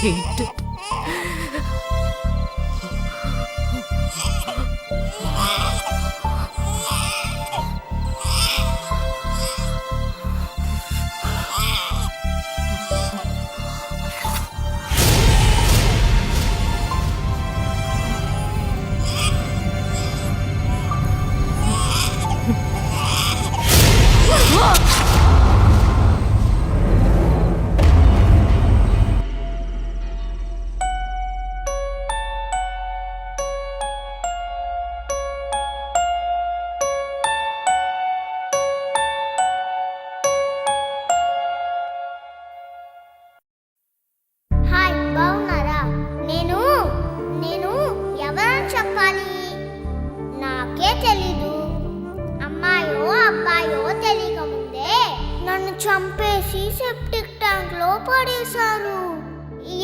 hate it. Hi బాగున్నారా? నేను నేను ఎవరని చెప్పాలి? నాకే తెలీదు. అమ్మాయో అబ్బాయో తెలియక ముందే నన్ను చంపేసి సెప్టిక్ ట్యాంక్ లో పడేశారు.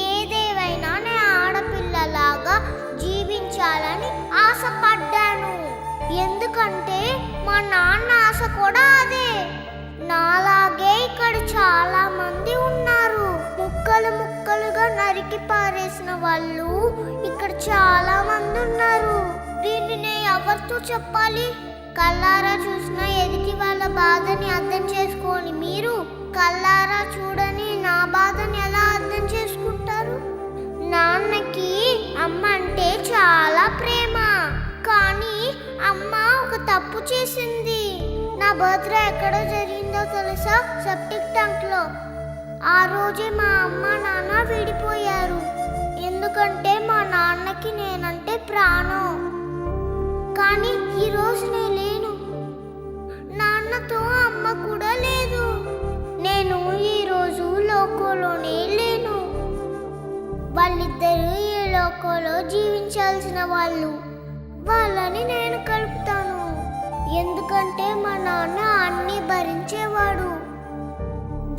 ఏదేవైనా నేను ఆడపిల్లలాగా జీవించాలని ఆశపడ్డాను. ఎందుకంటే మా నాన్న ఆశ కూడా అదే. నాలాగే ఇక్కడ చాలా మంది ఉన్నారు. ముక్కలు ముక్కలుగా నరికి పారేసిన వాళ్ళు ఇక్కడ చాలా మంది ఉన్నారు. దీన్ని నేను ఎవరితో చెప్పాలి? కళ్ళారా చూసిన ఎదుటి వాళ్ళ బాధని అర్థం చేసుకొని మీరు కళ్ళారా చూడని నా బాధని ఎలా అర్థం చేసుకుంటారు? నాన్నకి అమ్మ అంటే చాలా ప్రేమ. కానీ అమ్మ ఒక తప్పు చేసింది. నా బర్త్డే ఎక్కడో జరిగిందో తెలుసా? సెప్టిక్ ట్యాంక్ లో. ఆ రోజే మా అమ్మ నాన్న విడిపోయారు. ఎందుకంటే మా నాన్నకి నేనంటే ప్రాణం. కానీ ఈరోజు నేను లేను. నాన్నతో అమ్మ కూడా లేదు. నేను ఈరోజు లోకంలోనే లేను. వాళ్ళిద్దరూ ఈ లోకంలో జీవించాల్సిన వాళ్ళు. వాళ్ళని నేను కలుపుతాను. ఎందుకంటే మా నాన్న అన్నీ భరించేవాడు.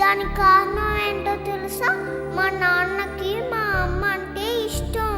దానికి కారణం ఏంటో తెలుసా? మా నాన్నకి మా అమ్మ అంటే ఇష్టం.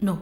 No.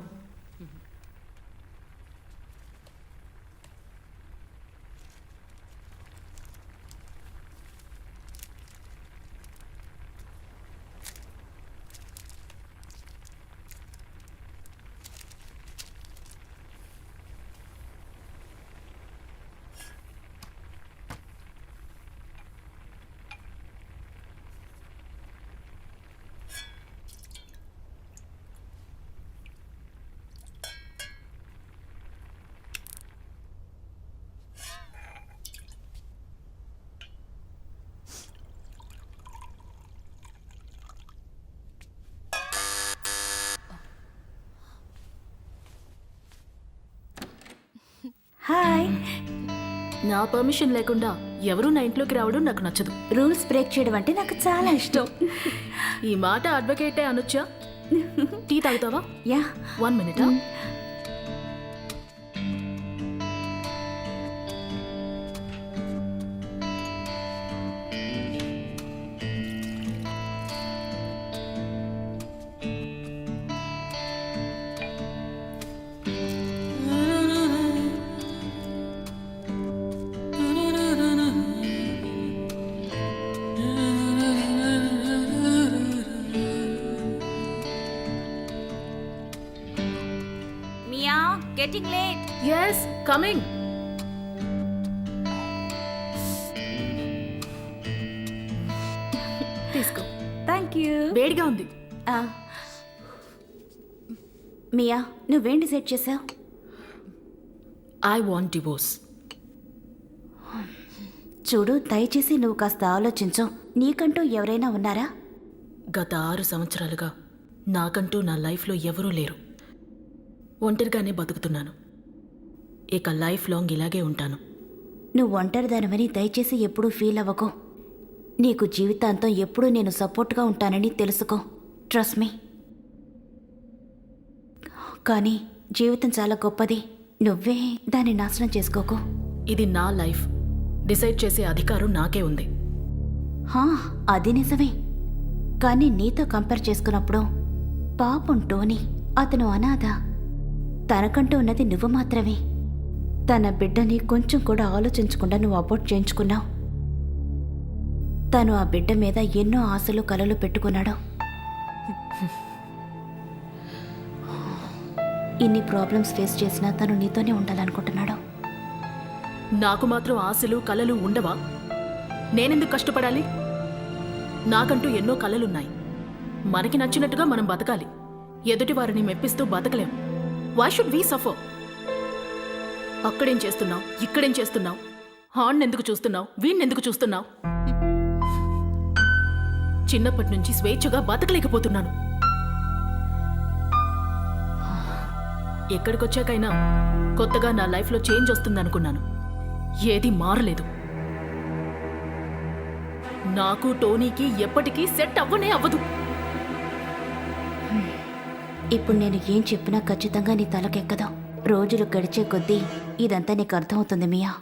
హాయ్. నా పర్మిషన్ లేకుండా ఎవరు నా ఇంట్లోకి రావడం నాకు నచ్చదు. రూల్స్ బ్రేక్ చేయడం అంటే నాకు చాలా ఇష్టం. ఈ మాట అడ్వకేటే అనొచ్చా? టీ తాగుతావా? Yeah. 1 minute. Getting late. Yes, coming. తీసుకో. Thank you. వేడిగా ఉంది. మియా, నువ్వేం డిసైడ్ చేసావు? I want divorce. చూడు, దయచేసి నువ్వు కాస్త ఆలోచించు. నీకంటూ ఎవరైనా ఉన్నారా? గత 6 సంవత్సరాలుగా నాకంటూ నా లైఫ్లో ఎవరూ లేరు. ఒంటరిగానే బతుకుతున్నాను. ఇక లైఫ్ లాంగ్ ఇలాగే ఉంటాను. నువ్వు ఒంటరిదానమని దయచేసి ఎప్పుడూ ఫీల్ అవ్వకు. నీకు జీవితాంతం ఎప్పుడూ నేను సపోర్ట్గా ఉంటానని తెలుసుకో. Trust me. కానీ జీవితం చాలా గొప్పది. నువ్వే దాన్ని నాశనం చేసుకోకు. ఇది నా లైఫ్. డిసైడ్ చేసే అధికారం నాకే ఉంది. అది నిజమే. కానీ నీతో కంపేర్ చేసుకున్నప్పుడు పాపం టోనీ, అతను అనాథ. తనకంటూ ఉన్నది నువ్వు మాత్రమే. తన బిడ్డని కొంచెం కూడా ఆలోచించకుండా నువ్వు అబోర్ట్ చేయించుకున్నావు. తను ఆ బిడ్డ మీద ఎన్నో ఆశలు కలలు పెట్టుకున్నాడు. ఇన్ని ప్రాబ్లమ్స్ ఫేస్ చేసినా తను నీతోనే ఉండాలనుకుంటున్నాడు. నాకు మాత్రం ఆశలు కలలు ఉండవా? నేనెందుకు కష్టపడాలి? నాకంటూ ఎన్నో కలలున్నాయి. మనకి నచ్చినట్టుగా మనం బతకాలి. ఎదుటి వారిని మెప్పిస్తూ బతకలేం. Why should we suffer? అక్కడేం చేస్తున్నావు, ఇక్కడేం చేస్తున్నావు, హార్న్ ఎందుకు చూస్తున్నావు, వీణ్ణెందుకు చూస్తున్నావు? చిన్నప్పటి నుంచి స్వేచ్ఛగా బతకలేకపోతున్నాను. ఎక్కడికొచ్చాకైనా కొత్తగా నా లైఫ్లో చేంజ్ వస్తుందనుకున్నాను. ఏది మారలేదు. నాకు టోనీకి ఎప్పటికీ సెట్ అవ్వనే అవ్వదు. ఇప్పుడు నేను ఏం చెప్పినా ఖచ్చితంగా నీ తలకెక్కదు. రోజులు గడిచే కొద్దీ ఇదంతా నీకు అర్థమవుతుంది మియా.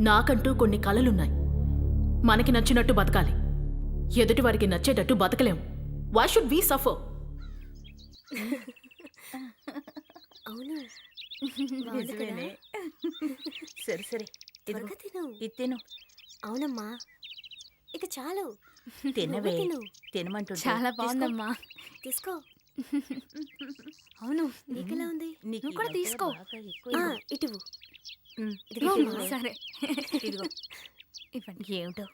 నాకంటూ కొన్ని కలలున్నాయి. మనకి నచ్చినట్టు బతకాలి. ఎదుటి వారికి నచ్చేటట్టు బతకలేం. Why should we suffer? అవును సరే సరే, త్వరగా తిను. ఇది తిను. అవునమ్మా, ఇక చాలు. తినవే, తిను. తినమంటుంటే. చాలా బాగుందమ్మా. తీసుకో. అవును, నీకెలా ఉంది? నీకు నువ్వు కూడా ఈ మధ్య తీసుకో. బాగా ఎక్కువ ఆ, ఇటువు. ఉమ్, ఇదిగో ఇదిగో. అమ్మా. సరే ఇదిగో. ఇవ్వండి. ఏమిటో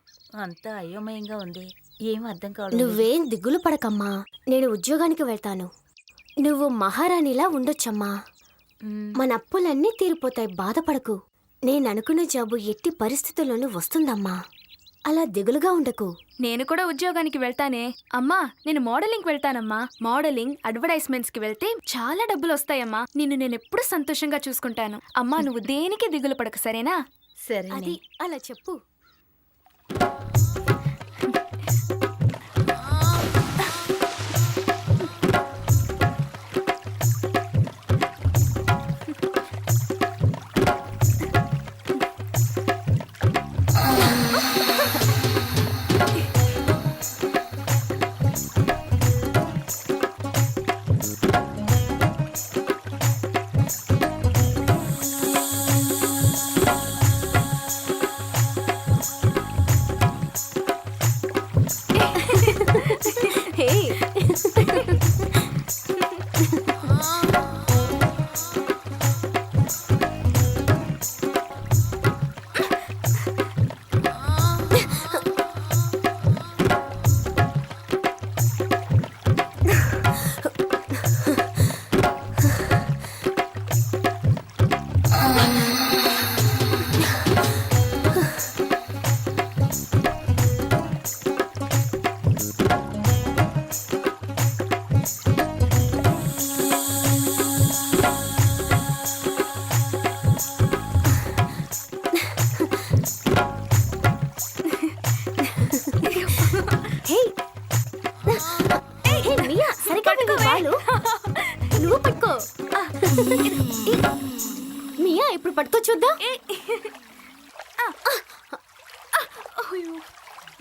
అంతా అయోమయంగా ఉంది. ఏం అర్థం కావడం నువ్వేం దిగులు పడకమ్మా. నేను ఉద్యోగానికి వెళ్తాను. నువ్వు మహారాణిలా ఉండొచ్చమ్మా. ఉమ్, మన అప్పులన్నీ తీరిపోతాయి, బాధపడకు. నేను అనుకున్న జాబు ఎట్టి పరిస్థితుల్లోనూ వస్తుందమ్మా. అలా దిగులుగా ఉండకు. నేను కూడా ఉద్యోగానికి వెళ్తానే. అమ్మా, నేను మోడలింగ్కి వెళ్తానమ్మా. మోడలింగ్, అడ్వర్టైజ్మెంట్స్ కి వెళ్తే చాలా డబ్బులు వస్తాయమ్మా. నిన్ను నేను ఎప్పుడు సంతోషంగా చూసుకుంటాను. అమ్మా, నువ్వు దేనికి దిగులు పడక, సరేనా? సరే అది అలా చెప్పు. హే, హే. హే, మియా, సరిగ్గా వెళ్ళు, వాళ్ళు. నువ్వు పట్టుకో. మియా, ఇప్పుడు పట్టుకో చూద్దాం.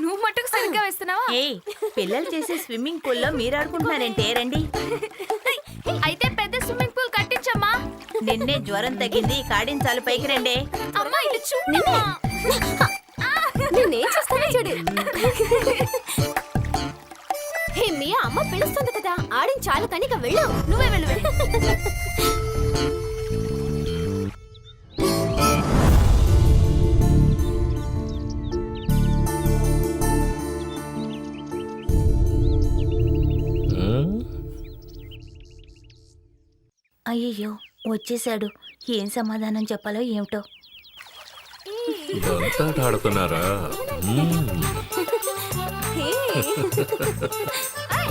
నువ్వు మట్టుకు సరిగ్గా వేస్తున్నావా? ఏయ్, పిల్లలు చేసే స్విమ్మింగ్ పూల్లో మీరు ఆడుకుంటున్నారంటే రండి. అయితే పెద్ద స్విమ్మింగ్ పూల్ కట్టించమ్మా. నిన్నే జ్వరం తగ్గింది, కాడించాలు పైకి రండి. అమ్మా, ఇది చూడమ్మా. నేనేం చేస్తానో చూడు. హే మియా, అమ్మ పిలుస్తుంది కదా, ఆడించాలు కానీ ఇక వెళ్ళు. నువ్వే వెళ్ళు. అయ్యయ్యో వచ్చేసాడు. ఏం సమాధానం చెప్పాలో ఏమిటో. దంతాట ఆడుతున్నారా?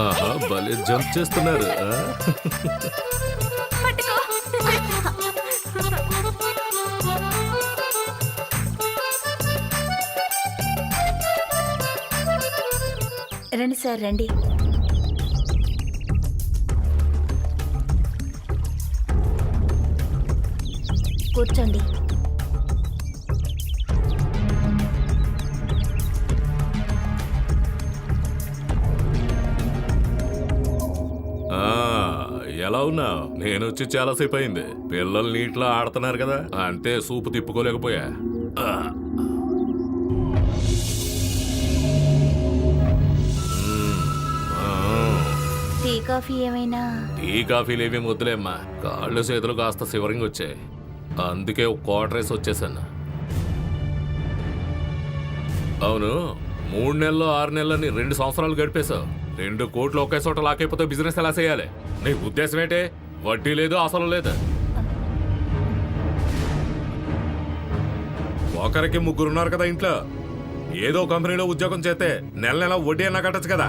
ఆహా, భలే జంప్ చేస్తున్నారు. రండి సార్ రండి. కూర్చోండి. ఆ, ఎలా ఉన్నావు? నేను వచ్చి చాలాసేపు అయింది. పిల్లలు నీటిలో ఆడుతున్నారు కదా, అంతే సూపు తిప్పుకోలేకపోయా. ఆ. ఆ. టీ కాఫీ ఏమైనా? టీ కాఫీలు ఏమీ వద్దులేమ్మా. కాళ్ళు చేతులు కాస్త శివరింగ్ వచ్చాయి, అందుకే ఒక క్వార్టర్ రేస్ వచ్చేసాను. అవును, 3 నెలలు 6 నెలలని 2 సంవత్సరాలు గడిపేశావు. 2 కోట్లు ఒకే చోట లాకైపోతే బిజినెస్ ఎలా చేయాలి? నీ ఉద్దేశం ఏంటే? వడ్డీ లేదు, అసలు లేదు. ఒకరికి 3 ఉన్నారు కదా ఇంట్లో. ఏదో కంపెనీలో ఉద్యోగం చేస్తే నెల నెల వడ్డీ అన్నా కట్టచ్చు కదా.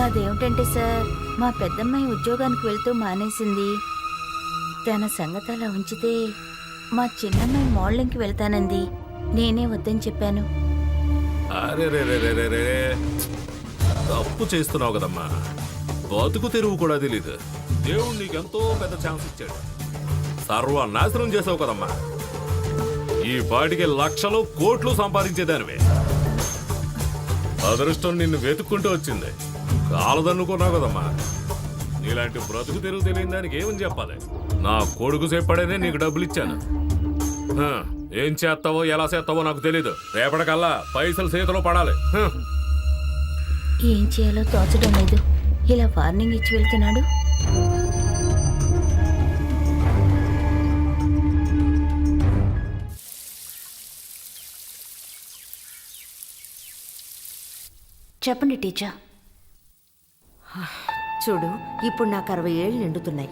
అదేమిటంటే సార్, మా పెద్దమ్మాయి ఉద్యోగానికి వెళ్తూ మానేసింది. తన సంగతి అలా ఉంచితే మా చిన్నమ్మాయి మోడలింగ్కి వెళ్తానంది. నేనే వద్దని చెప్పాను. అరే రే రే రే రే రే, తప్పు చేస్తున్నావు కదమ్మా. బతుకు తెరువు కూడా తెలీదు. దేవుడు నీకెంతో పెద్ద ఛాన్స్ ఇచ్చాడు, సర్వనాశనం చేసావు కదమ్మా. ఈ పాటికి లక్షలు కోట్లు సంపాదించేదానివే. అదృష్టం నిన్ను వెతుక్కుంటూ వచ్చింది, కాలదన్నుకున్నావు కదమ్మా. నీలాంటి బ్రతుకు తెరువు తెలియని దానికి ఏమని చెప్పాలి? నా కొడుకు చెప్పాడనే నీకు డబ్బులు ఇచ్చాను. హ, ఏం చేస్తావో ఎలా చేస్తావో నాకు తెలీదు. రేపటికల్లా పైసలు చేతిలో పడాలి. ఏం చేయాలో తోచడం లేదు. ఇలా వార్నింగ్ ఇచ్చి వెళ్తున్నాడు. చెప్పండి టీచర్. చూడు, ఇప్పుడు నాకు 60 ఏళ్ళు నిండుతున్నాయి.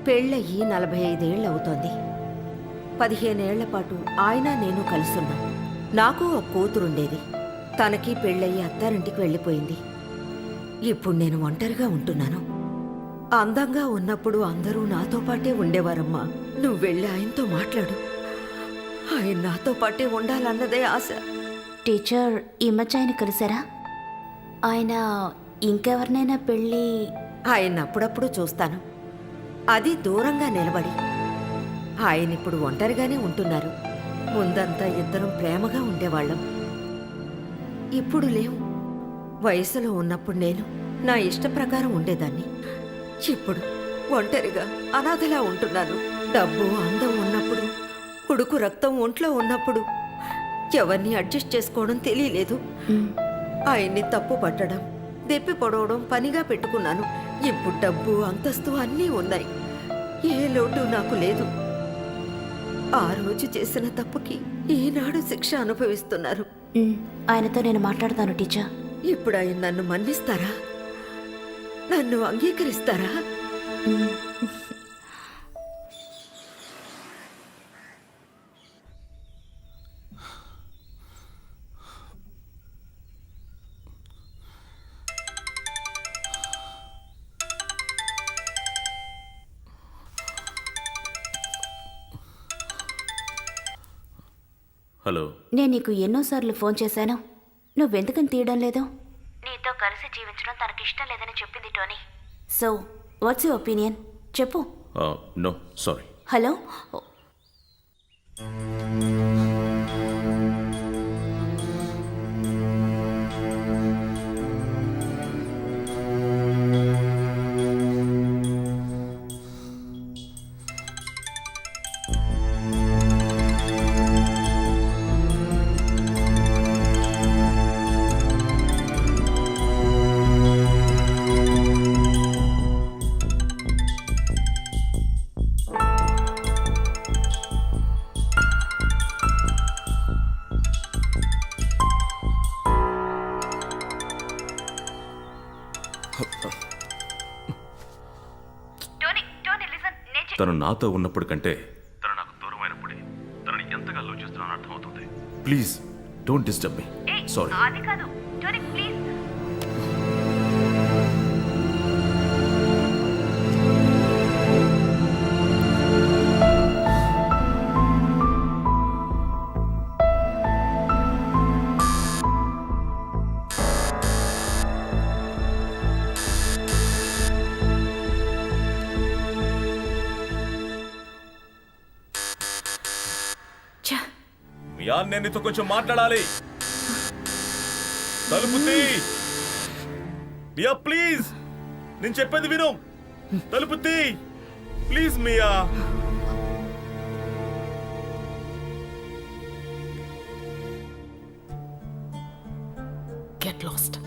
పెళ్ళయ్యి 45 ఏళ్ళు అవుతోంది. 15 ఏళ్ల పాటు ఆయన నేను కలుసున్నాం. నాకు ఒక కూతురుండేది. తనకి పెళ్ళయ్యి అత్తారింటికి వెళ్ళిపోయింది. ఇప్పుడు నేను ఒంటరిగా ఉంటున్నాను. అందంగా ఉన్నప్పుడు అందరూ నాతో పాటే ఉండేవారమ్మా. నువ్వు వెళ్ళి ఆయనతో మాట్లాడు. ఆయన నాతో పాటే ఉండాలన్నదే ఆశ. టీచర్, ఈ మధ్య ఆయన కలిసారా? ఆయన ఇంకెవరినైనా పెళ్ళి? ఆయన అప్పుడప్పుడు చూస్తాను, అది దూరంగా నిలబడి. ఆయన ఇప్పుడు ఒంటరిగానే ఉంటున్నారు. ముందంతా ఇద్దరం ప్రేమగా ఉండేవాళ్ళం. ఇప్పుడు లేవు. వయసులో ఉన్నప్పుడు నేను నా ఇష్ట ప్రకారం ఉండేదాన్ని. ఇప్పుడు ఒంటరిగా అనాథలా ఉంటున్నాను. డబ్బు అందం ఉన్నప్పుడు, కొడుకు రక్తం ఒంట్లో ఉన్నప్పుడు ఎవరిని అడ్జస్ట్ చేసుకోవడం తెలియలేదు. ఆయన్ని తప్పు పట్టడం, దెప్పి పొడవడం పనిగా పెట్టుకున్నాను. ఇప్పుడు డబ్బు అంతస్తు అన్నీ ఉన్నాయి. ఏ లోటు నాకు లేదు. ఆ రోజు చేసిన తప్పుకి ఈనాడు శిక్ష అనుభవిస్తున్నారు. ఆయనతో నేను మాట్లాడతాను టీచర్. ఇప్పుడు ఆయన నన్ను మన్నిస్తారా? నన్ను అంగీకరిస్తారా? హలో. నేను నీకు ఎన్నోసార్లు ఫోన్ చేశాను, నువ్వెందుకని తీయడం లేదు? నీతో కలిసి జీవించడం తనకి ఇష్టం లేదని చెప్పింది Tony. So what's your opinion? చెప్పు. No sorry. Hello. Tony, Tony listen. తను నాతో ఉన్నప్పుడు కంటే తను నాకు దూరమైనప్పుడే తనని ఎంతగా లవ్ చేస్తున్నానో అర్థమవుతుంది. Please don't disturb me. Sorry. ఛ! మియా, నేను నీతో కొంచెం మాట్లాడాలి. తలుపు తీ. మియా ప్లీజ్, నేను చెప్పేది విను. తలుపు తీ ప్లీజ్ మియా. Get lost.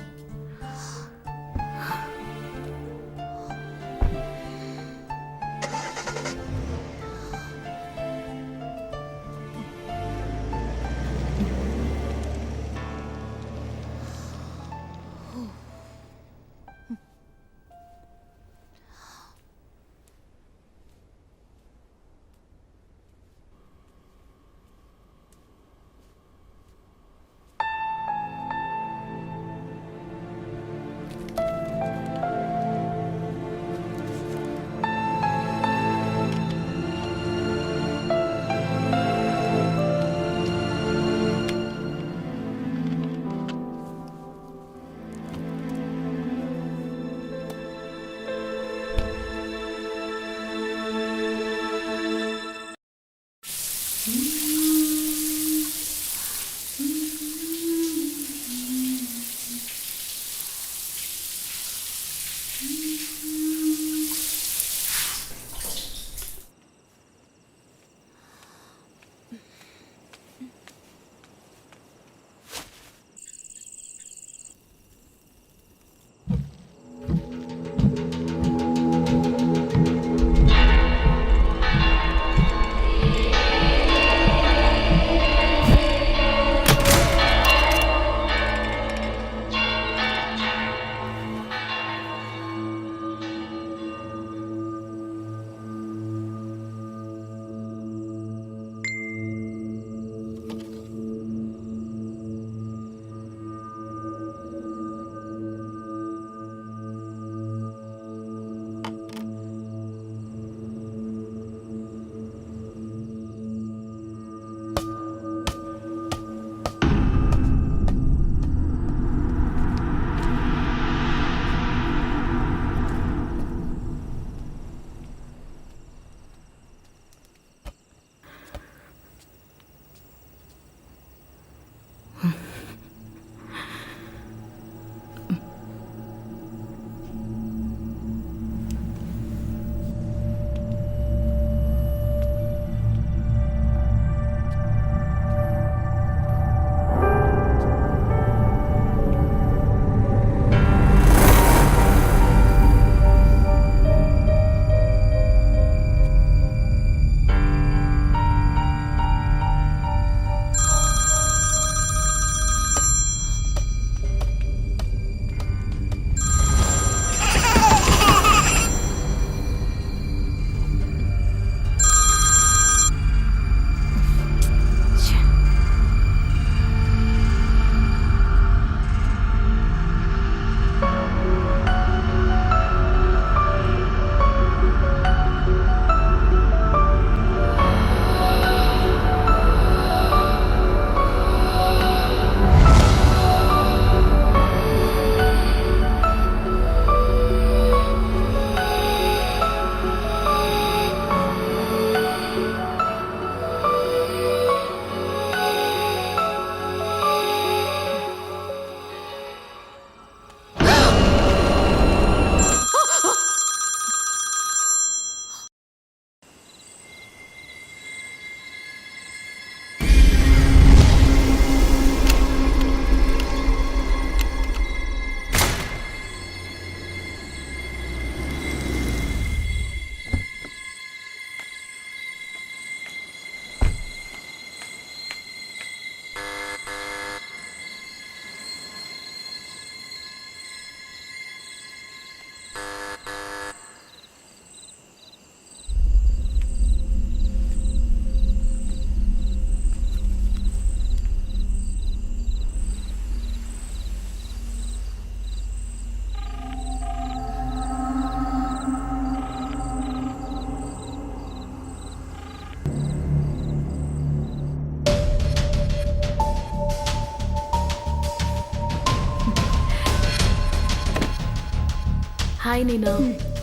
హాయ్ నేను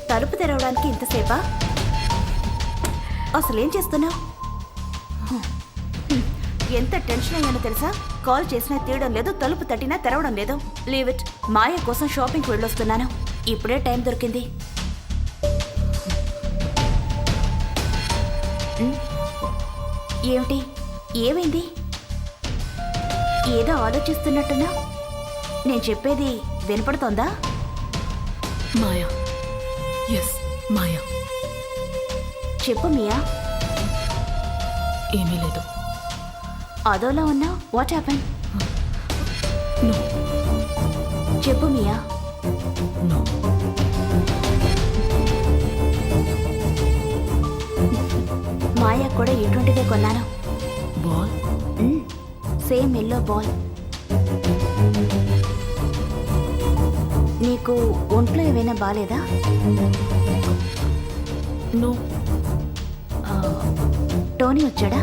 తలుపు తెరవడానికి ఇంతసేపా? అసలేం చేస్తున్నావు? ఎంత టెన్షన్ అయ్యానో తెలుసా? కాల్ చేసినా తీయడం లేదు, తలుపు తట్టినా తెరవడం లేదు. Leave it. మాయ కోసం షాపింగ్కి వెళ్ళొస్తున్నాను. ఇప్పుడే టైం దొరికింది. ఏమిటి? ఏమైంది? ఏదో ఆలోచిస్తున్నట్టున్నా? నేను చెప్పేది వినపడుతోందా? మాయా. ఎస్, మాయా. చెప్పు మియా. ఏమీ లేదు. అదోలా ఉన్నా? What happen? నో. చెప్పు మియా. నో. మాయా కూడా ఇటువంటిదే కొన్నాను. బాల్? Same yellow ball. నీకు ఒంట్లో ఏమైనా బాలేదా? నో. టోనీ వచ్చాడా?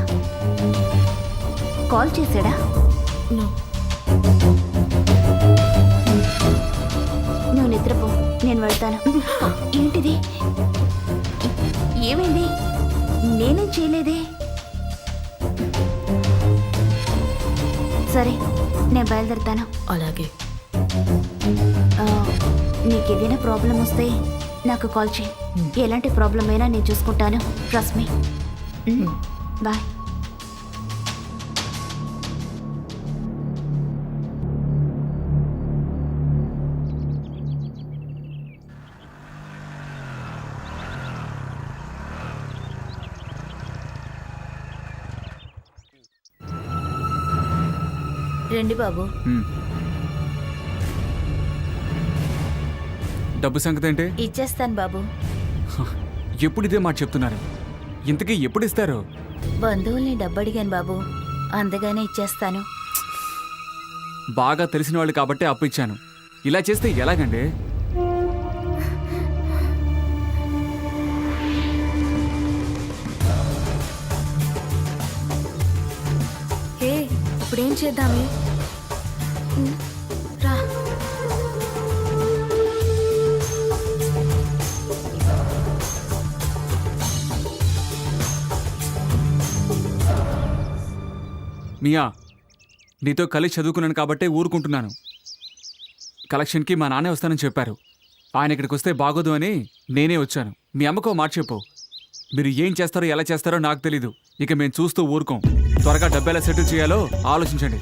కాల్ చేశాడా? నో. నువ్వు నిద్రపో, నేను వెళ్తాను. ఏంటిది? ఏమైంది? నేనేం చేయలేదే. సరే, నేను బయలుదేరుతాను. అలాగే. నీకేదైనా ప్రాబ్లం వస్తే నాకు కాల్ చేయి. ఎలాంటి ప్రాబ్లం అయినా నేను చూసుకుంటాను. Trust me. బాయ్. రండి బాబు. డబ్బు సంగతి ఏంటి? ఇచ్చేస్తాను బాబు. ఎప్పుడు ఇదే మాట చెప్తున్నారు? ఇంతకీ ఎప్పుడు ఇస్తారు? బంధువుల్ని డబ్బు అడిగాను బాబు, అందగానే ఇచ్చేస్తాను. బాగా తెలిసిన వాళ్ళు కాబట్టి అప్పు ఇచ్చాను. ఇలా చేస్తే ఎలాగండి? హే, ఇప్పుడేం చేద్దామే? రా. మియా, నీతో కలిసి చదువుకున్నాను కాబట్టే ఊరుకుంటున్నాను. కలెక్షన్కి మా నాన్నే వస్తానని చెప్పారు. ఆయన ఇక్కడికి వస్తే బాగోదు అని నేనే వచ్చాను. మీ అమ్మకో మాట చెప్పు. మీరు ఏం చేస్తారో ఎలా చేస్తారో నాకు తెలీదు. ఇక మేము చూస్తూ ఊరుకోం. త్వరగా డబ్బు ఎలా సెటిల్ చేయాలో ఆలోచించండి.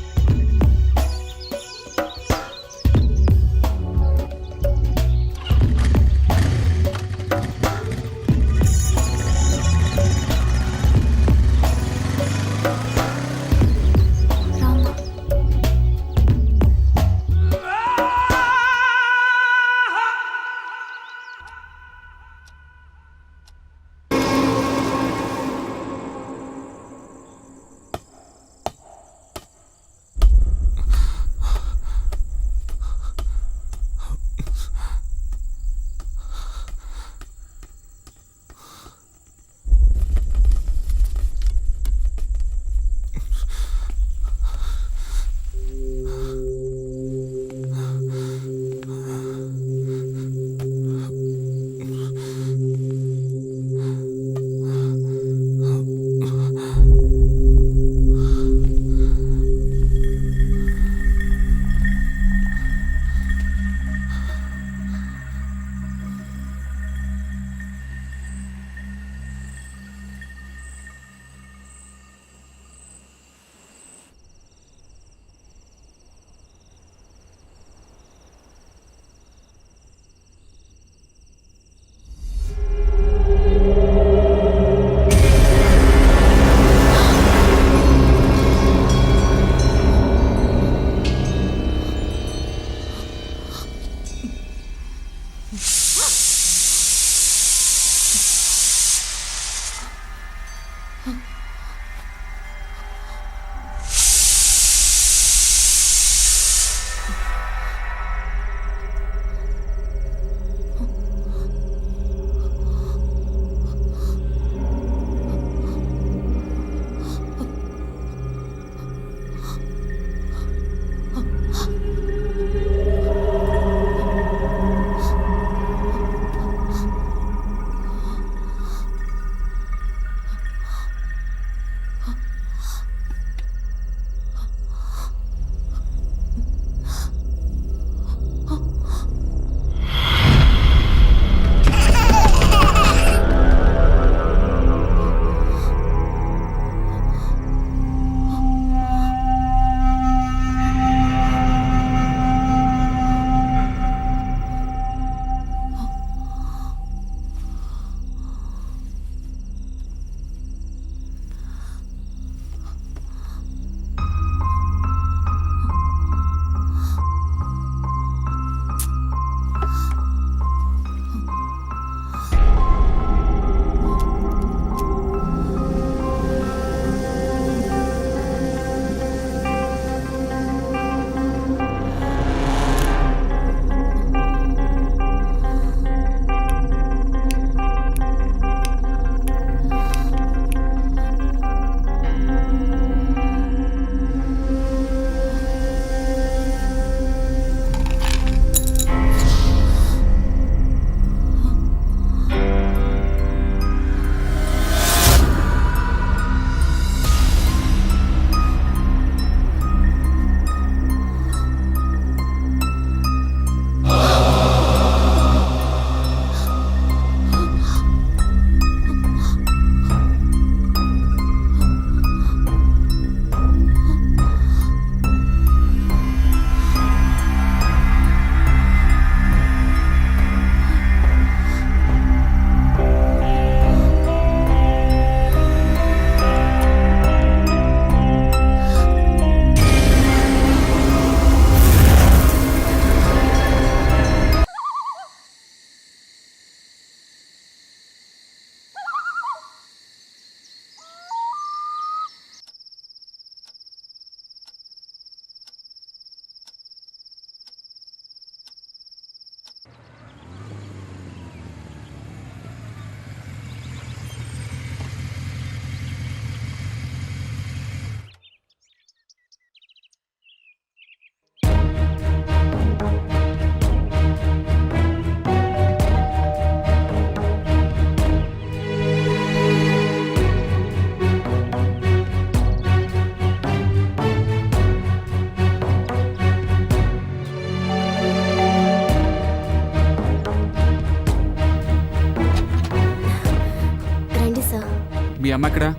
మీ అమ్మ ఎక్కడా?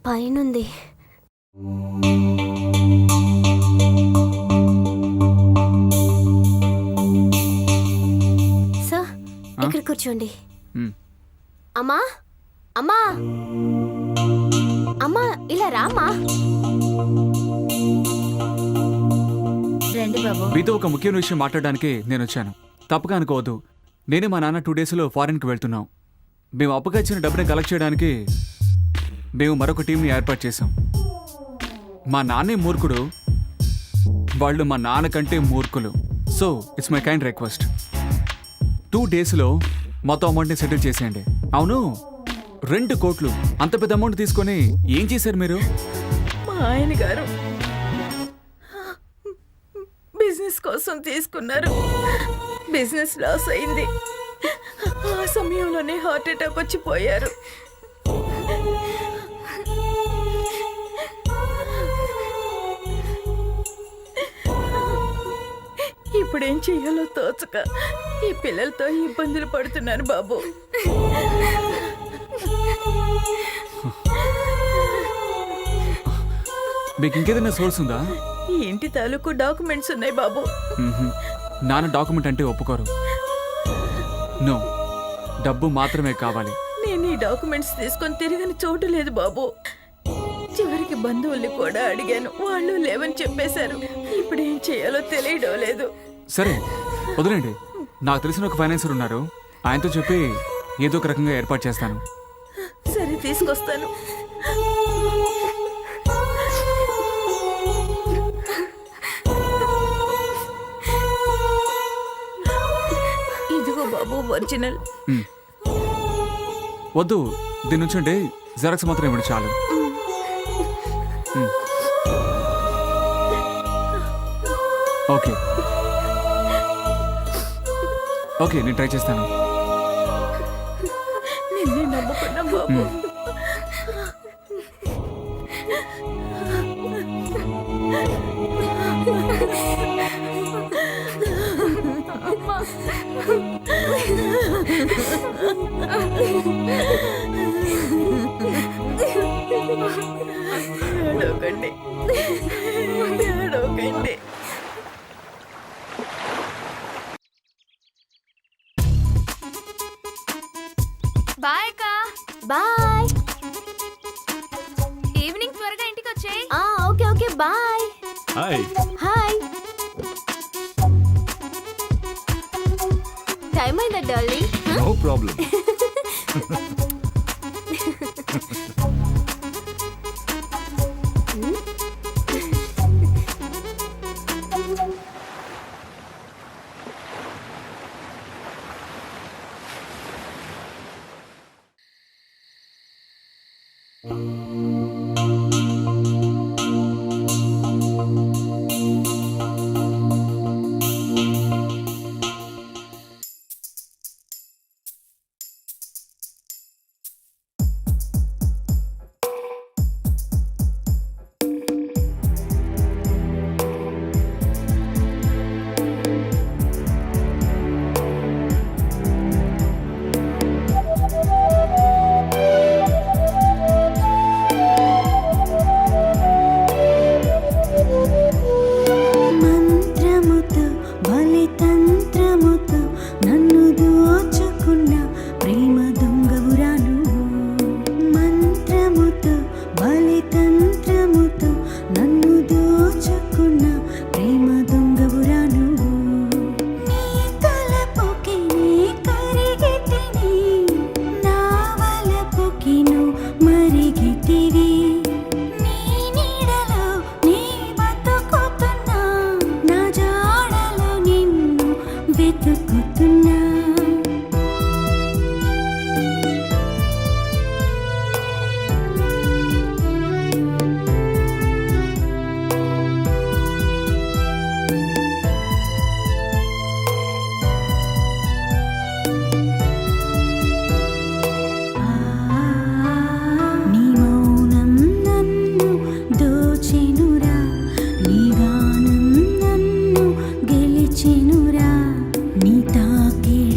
పైనుంది. సార్ ఇక్కడ కూర్చోండి. మ్. అమ్మా అమ్మా అమ్మా ఇలా రామ్మా. రండి బాబు. మీతో ఒక ముఖ్యమైన విషయం మాట్లాడడానికి నేను వచ్చాను. తప్పగా అనుకోవద్దు. నేనే మా నాన్న 2 డేస్లో ఫారిన్కి వెళ్తున్నాం. మేము అప్పుగా ఇచ్చిన డబ్బుని కలెక్ట్ చేయడానికి మేము మరొక టీంని ఏర్పాటు చేశాం. మా నాన్నే మూర్ఖుడు, వాళ్ళు మా నాన్న కంటే మూర్ఖులు. So it's my kind request, 2 డేస్లో మొత్తం అమౌంట్ని సెటిల్ చేసేయండి. అవును, 2 కోట్లు అంత పెద్ద అమౌంట్ తీసుకొని ఏం చేశారు మీరు? మా ఆయన గారు బిజినెస్ కోసం తీసుకున్నారు. బిజినెస్ లాస్ అయింది. ఆ సమయంలోనే హార్ట్ అటాక్ వచ్చి పోయారు. ఇప్పుడేం చెయ్యాలో తోచక ఈ పిల్లలతో ఇబ్బందులు పడుతున్నాను బాబు. మీకు ఇంకేదైనా సోర్స్ ఉందా? ఈ ఇంటి తాలూకు డాక్యుమెంట్స్ ఉన్నాయి బాబు. నాన్న డాక్యుమెంట్ అంటే ఒప్పుకోరు. నో, డబ్బు మాత్రమే కావాలి. నేను ఈ డాక్యుమెంట్స్ తీసుకొని తిరగని చోటు లేదు బాబు. చివరికి బంధువుల్ని కూడా అడిగాను, వాళ్ళు లేవని చెప్పేశారు. ఇప్పుడు ఏం చేయాలో తెలియడం లేదు. సరే వదిలేండి, నాకు తెలిసిన ఒక ఫైనాన్సర్ ఉన్నారు, ఆయనతో చెప్పి ఏదో ఒక రకంగా ఏర్పాటు చేస్తాను. సరే తీసుకొస్తాను. ఇదిగో బాబు ఒరిజినల్. వద్దు, దీని నుంచి అంటే జెరాక్స్ మాత్రం ఇవ్వండి చాలు. ఓకే ఓకే, నేను ట్రై చేస్తాను. నిన్నే నమ్ముకున్నా బాబు. ఏడవకండి, ఏడవకండి. బాయ్ అక్క. బాయ్. ఈవినింగ్ త్వరగా ఇంటికి వచ్చేయ్. Okay okay bye. Hi. Hi. Time అయిందా డార్లింగ్? No problem. నీ తాకిడి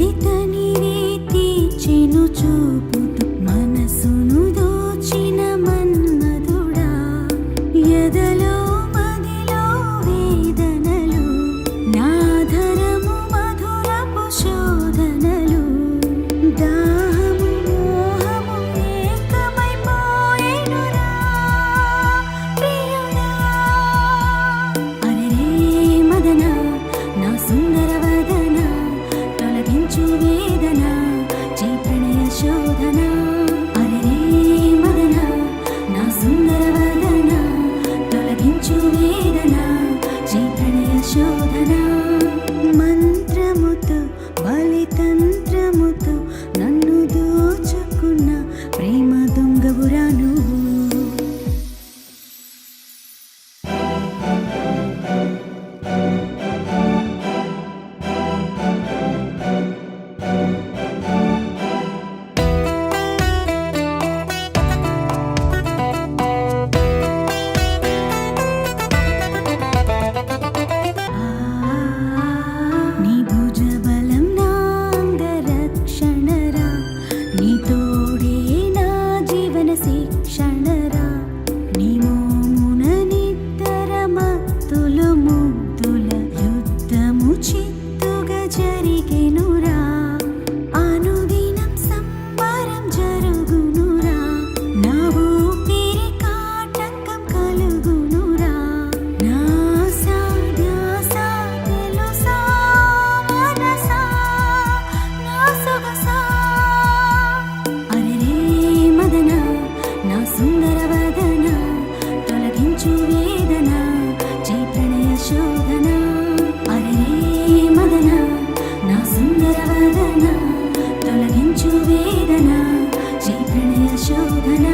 శోభన.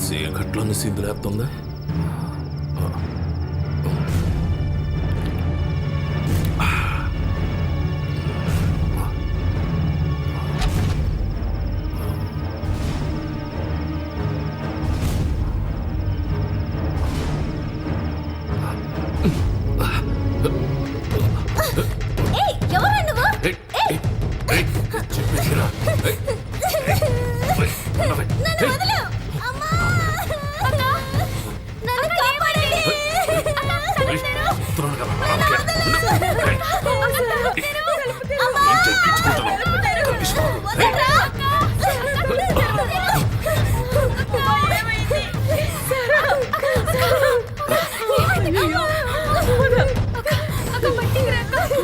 చీకట్లోని సింధులేస్తుందా?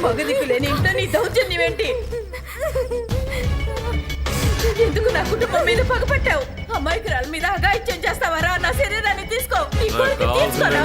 మగదిక్కులేని ఇంట్లో నీ దౌర్జన్యం ఏంటి? ఎందుకు నా కుటుంబం మీద పగపట్టావు? అమాయకురాల మీద అఘాయిత్యం చేస్తావారా? నా శరీరాన్ని తీసుకో. నీ కొడుకు తీసుకోరా?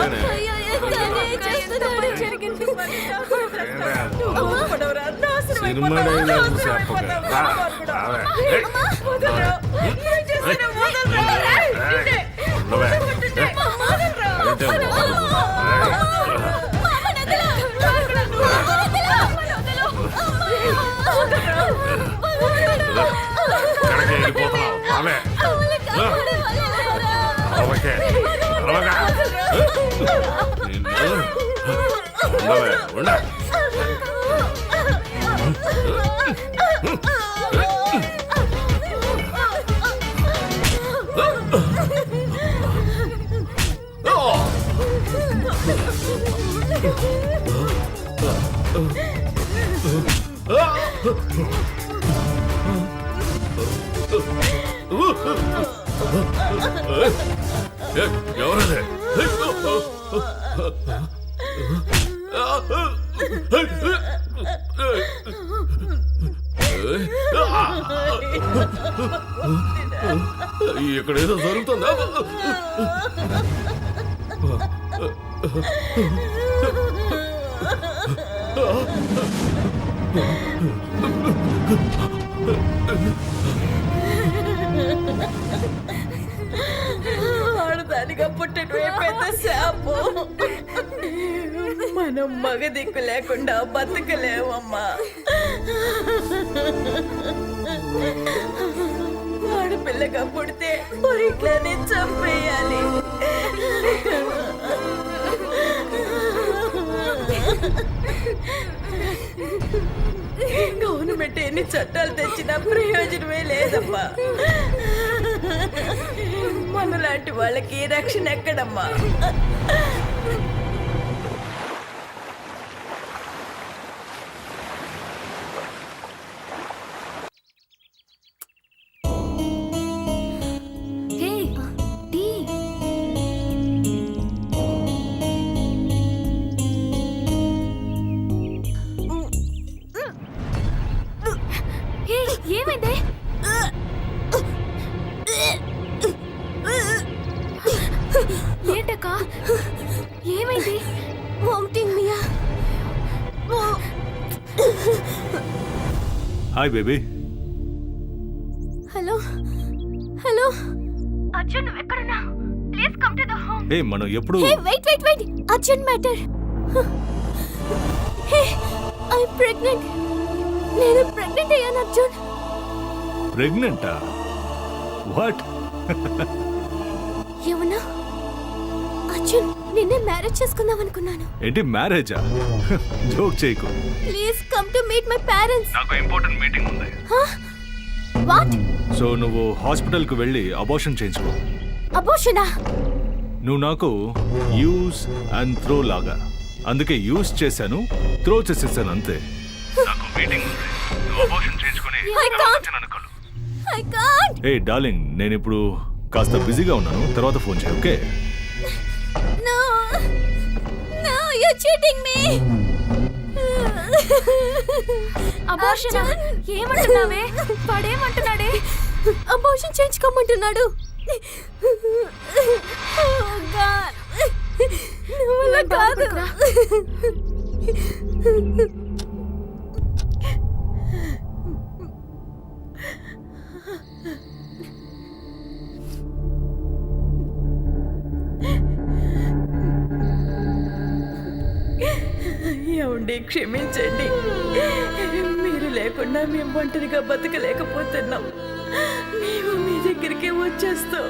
ఎవరదే? ఇక్కడేదో జరుగుతుందా? ఆడదానిగా పుట్టడమే పెద్ద శాపం. మనం మగ దిక్కు లేకుండా బతకలేమమ్మా. ఆడపిల్లగా పుడితే పొరిట్లోనే చంపేయాలి. గవర్నమెంట్ ఎన్ని చట్టాలు తెచ్చినా ప్రయోజనమే లేదమ్మా. మనలాంటి వాళ్ళకి రక్షణ ఎక్కడమ్మా? ఏమైంది? Hi baby. Hello hello Arjun నువ్వు ఎక్కడున్నా? Please come to the home. ఏ మనం ఎప్పుడు hey wait wait wait Arjun matter. Hey I am pregnant. నేను ప్రెగ్నెంట్ అయ్యాను అర్జున్. ప్రెగ్నెంటా? వాట్? ఏమన్నా అర్జున్ నిన్నే మ్యారేజ్ చేసుకుందాం అనుకున్నాను. ఏంటి మ్యారేజా? జోక్ చేయకు. Please come to meet my parents. నాకు ఇంపార్టెంట్ మీటింగ్ ఉంది. వాట్? సో నువ్వు హాస్పిటల్కి వెళ్ళి అబార్షన్ చేయించుకో. అబోషనా? నువ్వు నాకు యూస్ అండ్ త్రో లాగా, అందుకే యూస్ చేశాను, త్రో చేసేసాను అంతే. నాకు మీటింగ్ ఉంది. నువ్వు అబార్షన్ చేయించుకొని ఐ కాంట్. ఏ డార్లింగ్, నేను ఇప్పుడు కాస్త బిజీగా ఉన్నాను, తర్వాత ఫోన్ చేయి. Okay? No, no, you're cheating me. Abortion ఏమంటున్నావే? వాడేమంటున్నాడే? అబోర్షన్ చేయించుకోమంటున్నాడు. నువ్వు కాదు. ఏమండి క్షమించండి, మీరు లేకుండా మేము ఒంటరిగా బతకలేకపోతున్నాం. మేము మీ దగ్గరికి వచ్చేస్తాం.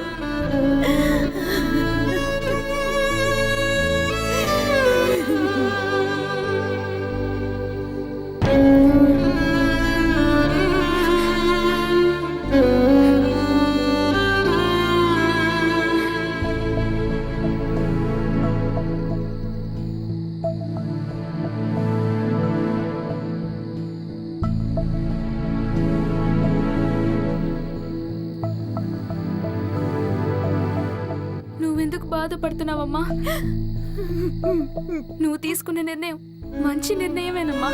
నువ్వెందుకు బాధపడుతున్నావమ్మా? నువ్వు తీసుకున్న నిర్ణయం మంచి నిర్ణయమేనమ్మా.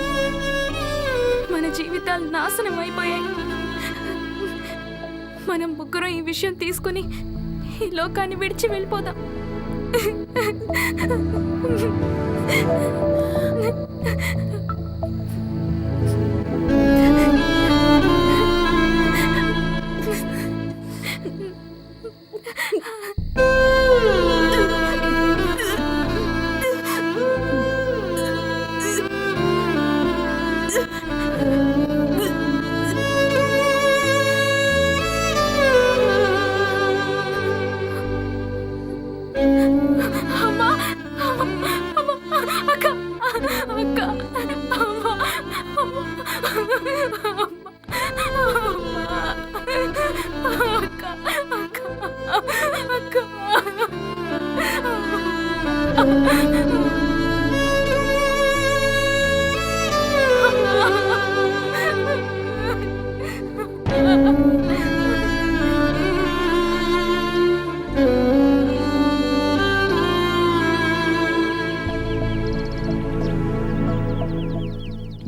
మన జీవితాలు నాశనం అయిపోయాయి. మనం ముగ్గురం ఈ విషయం తీసుకుని ఈ లోకాన్ని విడిచి వెళ్ళిపోదాం.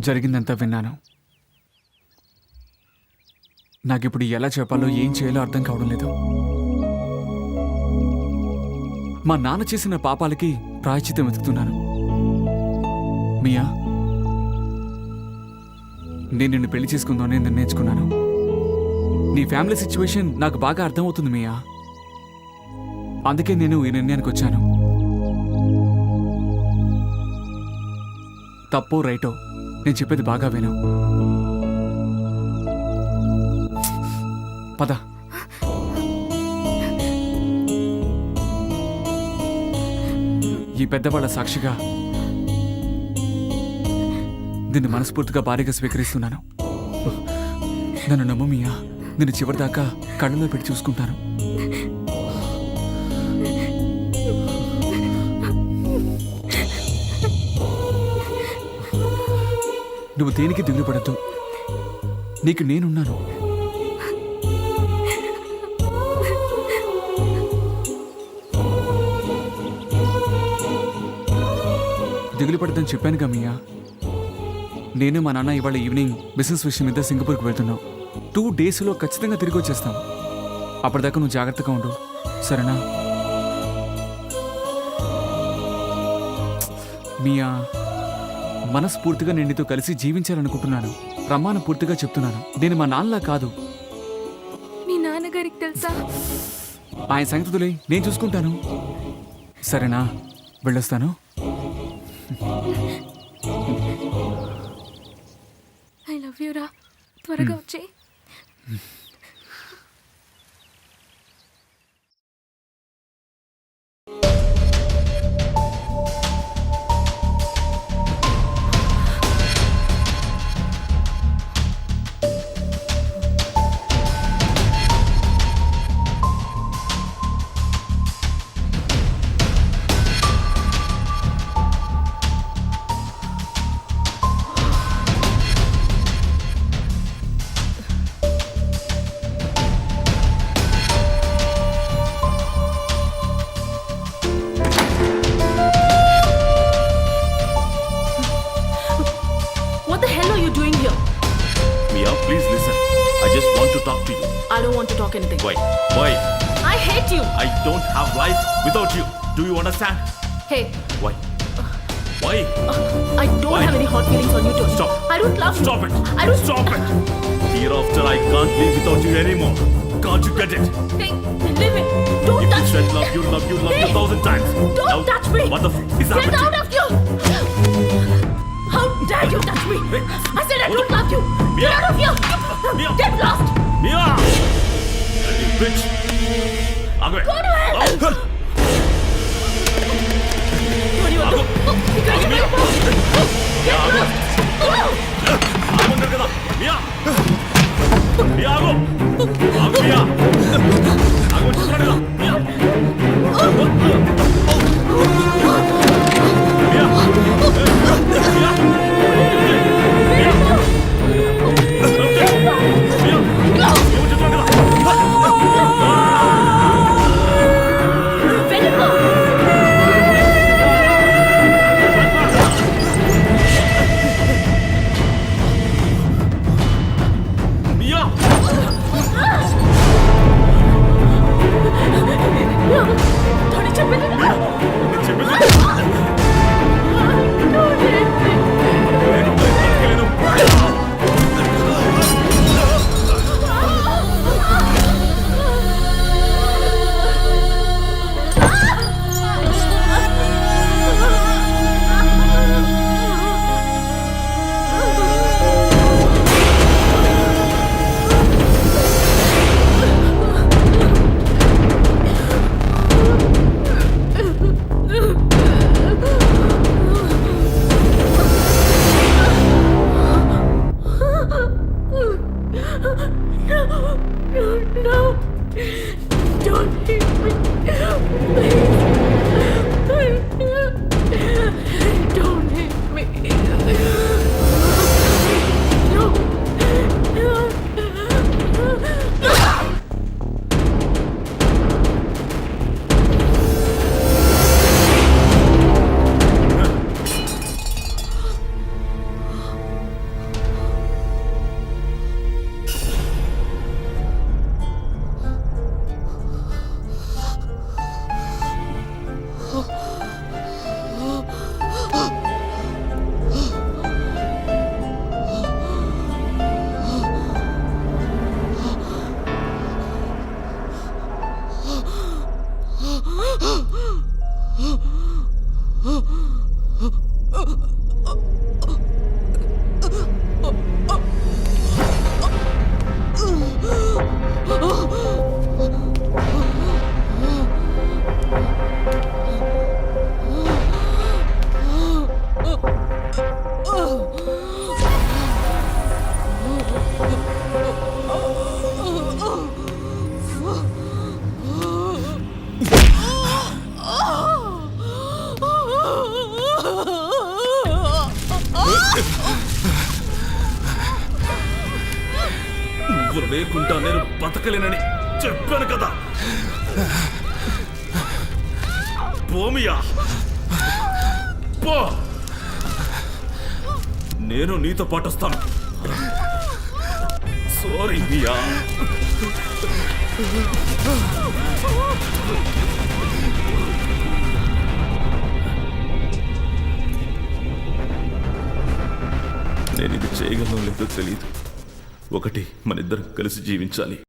జరిగిందంతా విన్నాను. నాకిప్పుడు ఎలా చెప్పాలో ఏం చేయాలో అర్థం కావడం లేదు. మా నాన్న చేసిన పాపాలకి ప్రాయశ్చిత్తం వెతుకుతున్నాను. మియా, నేను నిన్ను పెళ్లి చేసుకుందామని నిర్ణయించుకున్నాను. నీ ఫ్యామిలీ సిచ్యువేషన్ నాకు బాగా అర్థమవుతుంది మియా. అందుకే నేను ఈ నిర్ణయానికి వచ్చాను. తప్పో రైటో నేను చెప్పేది బాగా విను. పద. ఈ పెద్దవాళ్ళ సాక్షిగా నిన్ను మనస్ఫూర్తిగా భారీగా స్వీకరిస్తున్నాను. నన్ను నమ్ము మియా, నిన్ను చివరిదాకా కళ్ళలో పెట్టి చూసుకుంటాను. నువ్వు దేనికి దిగులు పడద్దు, నీకు నేనున్నాను. దిగులు పడద్దని చెప్పానుగా మియా. నేను మా నాన్న ఇవాళ ఈవినింగ్ బిజినెస్ విషయం మీద సింగపూర్కి వెళ్తున్నాం. 2 daysలో ఖచ్చితంగా తిరిగి వచ్చేస్తాం. అప్పటిదాకా నువ్వు జాగ్రత్తగా ఉండు, సరేనా? మియా మనస్ఫూర్తిగా నేను నీతో కలిసి జీవించాలనుకుంటున్నాను. ప్రమాణ పూర్తిగా చెప్తున్నాను, నేను మా నాన్నలా కాదు. మీ నాన్నగారికి తెలుసా? ఆయన సంగతులే నేను చూసుకుంటాను. సరేనా, వెళ్ళొస్తాను. ఐ లవ్ యూ రా, త్వరగా వచ్చేయ్. What the hell are you doing here? Mia, please listen. I just want to talk to you. I don't want to talk anything. Why? Why? I hate you. I don't have life without you. Do you understand? Hey, Why? Why? I don't Why? have any hot feelings on you, Tony. Stop. I don't love you. Stop it. I don't. Stop it. Hereafter, I can't live without you anymore. Can't you get it? Hey, leave it. Don't If you touch said me. love you Hey, 1,000 times. Don't Now, touch me. What the f is Get happening? out of here. How dare you touch me? I said I don't love you. Mia. Get out of here. Mia. Get lost. Mia! You bitch! Agwe! Go to hell. What do you want to do? You guys are very fast. Get lost. Go. ఆగమంటారు కదా మియా మియా ఆగు ఆగు మియా ఆగు చూస్తున్నాడు కదా మియా మియా మియా Tony, చెప్పింది No, don't hit me. Don't hit me. No. నువ్వు లేకుండా నేను బతకలేనని చెప్పాను కదా పోమియా పో నేను నీతో పాటు వస్తాను సారీ మియా నేను ఇది చేయగలను లేదో తెలియదు. ఒకటి, మనిద్దరం కలిసి జీవించాలి.